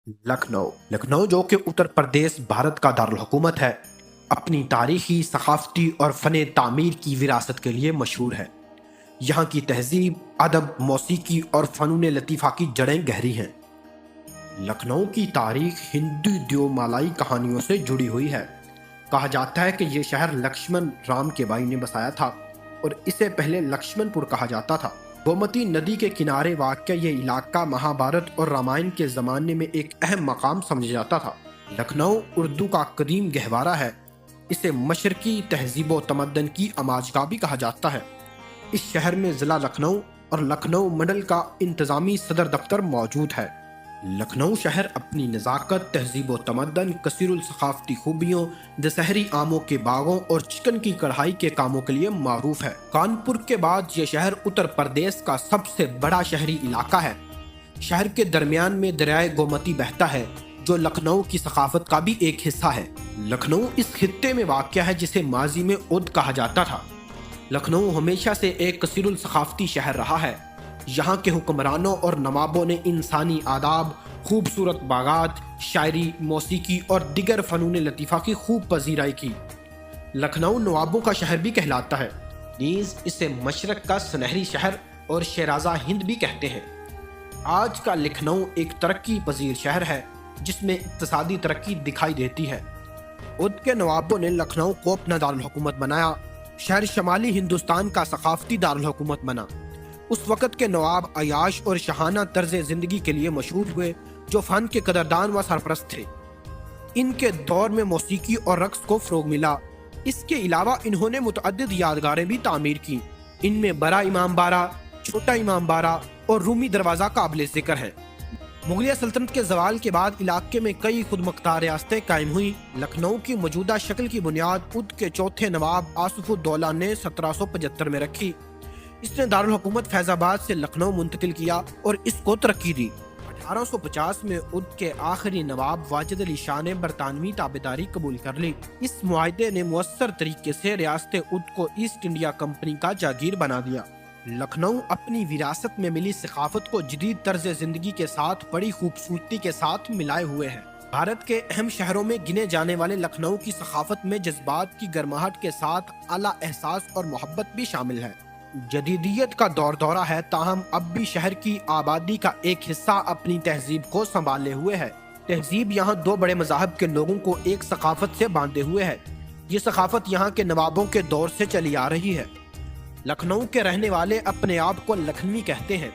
लखनऊ जो कि उत्तर प्रदेश भारत का दारुल हुकूमत है, अपनी तारीखी, सकाफती और फ़न तामीर की विरासत के लिए मशहूर है। यहाँ की तहजीब, अदब, मौसीकी और फ़नून लतीफ़ा की जड़ें गहरी हैं। लखनऊ की तारीख हिंदू द्योमालाई कहानियों से जुड़ी हुई है। कहा जाता है कि ये शहर लक्ष्मण राम के भाई ने बसाया था और इसे पहले लक्ष्मणपुर कहा जाता था। गोमती नदी के किनारे वाक़या ये इलाका महाभारत और रामायण के ज़माने में एक अहम मकाम समझा जाता था। लखनऊ उर्दू का कदीम गहवारा है। इसे मशरकी तहजीब व तमद्दन की अमाजगाह भी कहा जाता है। इस शहर में ज़िला लखनऊ और लखनऊ मंडल का इंतज़ामी सदर दफ्तर मौजूद है। लखनऊ शहर अपनी नज़ाकत, तहजीब व तमद्दन, कसीरुल सकाफती खूबियों, दशहरी आमों के बागों और चिकन की कढ़ाई के कामों के लिए मारूफ है। कानपुर के बाद ये शहर उत्तर प्रदेश का सबसे बड़ा शहरी इलाका है। शहर के दरमियान में दरियाए गोमती बहता है, जो लखनऊ की सकाफत का भी एक हिस्सा है। लखनऊ इस खित्ते में वाक़या है जिसे माजी में उद कहा जाता था। लखनऊ हमेशा से एक कसीरुल सकाफती शहर रहा है। यहाँ के हुक्मरानों और नवाबों ने इंसानी आदाब, खूबसूरत बागात, शायरी, मौसीकी और दिगर फ़नून लतीफ़ा की खूब पजीराई की। लखनऊ नवाबों का शहर भी कहलाता है। नीज़ इसे मशरक़ का सुनहरी शहर और शेराज़ा हिंद भी कहते हैं। आज का लखनऊ एक तरक्की पजीर शहर है जिसमें इक़्तिसादी तरक्की दिखाई देती है। उद के नवाबों ने लखनऊ को अपना दारुल हुकूमत बनाया। शहर शमाली हिंदुस्तान का सकाफती दारुल हुकूमत बना। उस वक़्त के नवाब अयाश और शहाना तर्ज ज़िंदगी के लिए मशहूर हुए, जो फ़न के कदरदान व सरपरस्त थे। इनके दौर में मौसीकी और रक्स को फ़रोग़ मिला। इसके अलावा इन्होंने मुतअद्दिद यादगारें भी तामीर की। इनमें बड़ा इमाम बारा, छोटा इमाम बारा और रूमी दरवाज़ा काबिल ज़िक्र हैं। मुग़लिया सल्तनत के ज़वाल के बाद इलाके में कई खुदमुख्तार रियासतें कायम हुई। लखनऊ की मौजूदा शक्ल की बुनियाद उद के चौथे नवाब आसिफ़ुद्दौला ने 1775 में रखी। इसने दारुल हुकूमत फैज़ाबाद से लखनऊ मुंतकिल किया और इसको तरक्की दी। 1850 में उद के आखिरी नवाब वाजिद अली शाह ने बरतानवी ताबेदारी कबूल कर ली। इस मुआहदे ने मुअस्सर तरीके से रियासत उद को ईस्ट इंडिया कंपनी का जागीर बना दिया। लखनऊ अपनी विरासत में मिली सकाफत को जदीद तर्ज ज़िंदगी के साथ बड़ी खूबसूरती के साथ मिलाए हुए है। भारत के अहम शहरों में गिने जाने वाले लखनऊ की सकाफत में जज्बात की गर्माहट के साथ आला एहसास और मोहब्बत भी शामिल है। जदीदियत का दौर दौरा है, ताहम अब भी शहर की आबादी का एक हिस्सा अपनी तहजीब को संभाले हुए है। तहजीब यहाँ दो बड़े मज़ाहब के लोगों को एक सकाफत से बांधे हुए है। ये सकाफत यहाँ के नवाबों के दौर से चली आ रही है। लखनऊ के रहने वाले अपने आप को लखनवी कहते हैं।